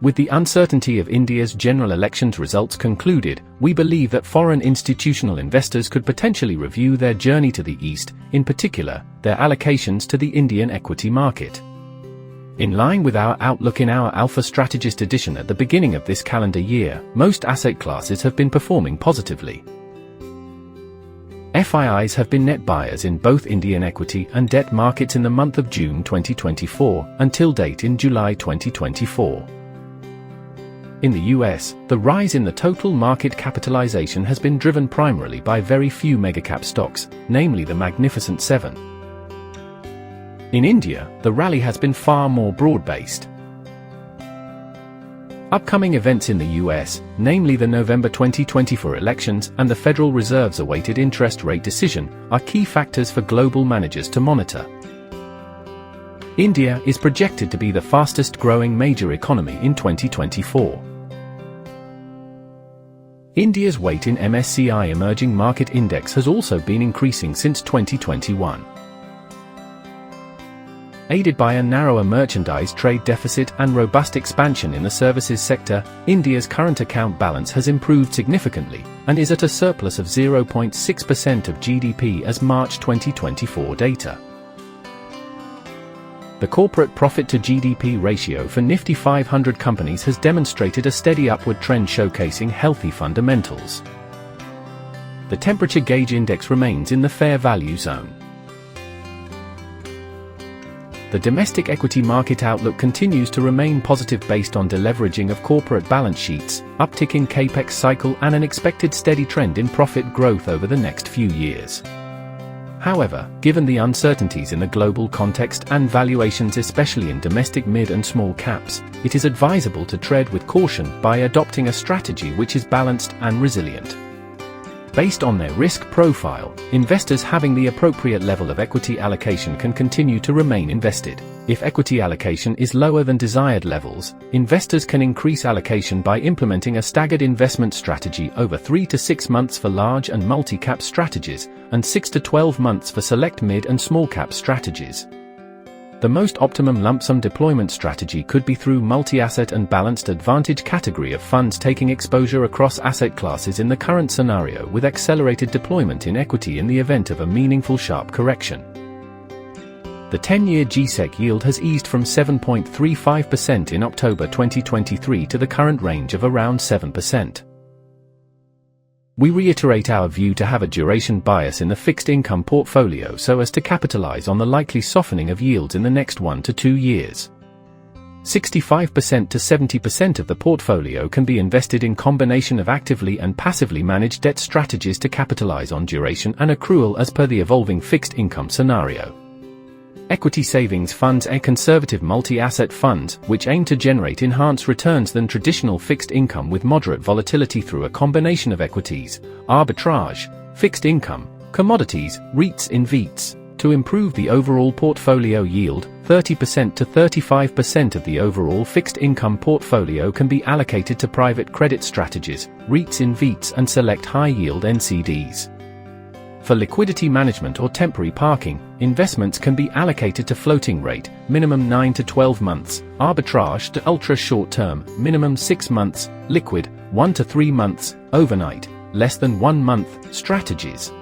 With the uncertainty of India's general elections results concluded, we believe that foreign institutional investors could potentially review their journey to the East, in particular, their allocations to the Indian equity market. In line with our outlook in our Alpha Strategist edition at the beginning of this calendar year, most asset classes have been performing positively. FIIs have been net buyers in both Indian equity and debt markets in the month of June 2024, until date in July 2024. In the US, the rise in the total market capitalization has been driven primarily by very few megacap stocks, namely the Magnificent Seven. In India, the rally has been far more broad-based. Upcoming events in the US, namely the November 2024 elections and the Federal Reserve's awaited interest rate decision, are key factors for global managers to monitor. India is projected to be the fastest-growing major economy in 2024. India's weight in MSCI Emerging Market Index has also been increasing since 2021. Aided by a narrower merchandise trade deficit and robust expansion in the services sector, India's current account balance has improved significantly, and is at a surplus of 0.6% of GDP as March 2024 data. The corporate profit to GDP ratio for Nifty 500 companies has demonstrated a steady upward trend showcasing healthy fundamentals. The temperature gauge index remains in the fair value zone. The domestic equity market outlook continues to remain positive based on deleveraging of corporate balance sheets, uptick in capex cycle and an expected steady trend in profit growth over the next few years. However, given the uncertainties in the global context and valuations especially in domestic mid and small caps, it is advisable to tread with caution by adopting a strategy which is balanced and resilient. Based on their risk profile, investors having the appropriate level of equity allocation can continue to remain invested. If equity allocation is lower than desired levels, investors can increase allocation by implementing a staggered investment strategy over 3 to 6 months for large and multi-cap strategies, and 6 to 12 months for select mid and small cap strategies. The most optimum lump sum deployment strategy could be through multi-asset and balanced advantage category of funds taking exposure across asset classes in the current scenario with accelerated deployment in equity in the event of a meaningful sharp correction. The 10-year GSEC yield has eased from 7.35% in October 2023 to the current range of around 7%. We reiterate our view to have a duration bias in the fixed income portfolio so as to capitalize on the likely softening of yields in the next 1 to 2 years. 65% to 70% of the portfolio can be invested in combination of actively and passively managed debt strategies to capitalize on duration and accrual as per the evolving fixed income scenario. Equity savings funds are conservative multi-asset funds, which aim to generate enhanced returns than traditional fixed income with moderate volatility through a combination of equities, arbitrage, fixed income, commodities, REITs in VEETs. To improve the overall portfolio yield, 30% to 35% of the overall fixed income portfolio can be allocated to private credit strategies, REITs in VEETs and select high-yield NCDs. For liquidity management or temporary parking, investments can be allocated to floating rate, minimum 9 to 12 months, arbitrage to ultra short term, minimum 6 months, liquid, 1 to 3 months, overnight, less than 1 month, strategies.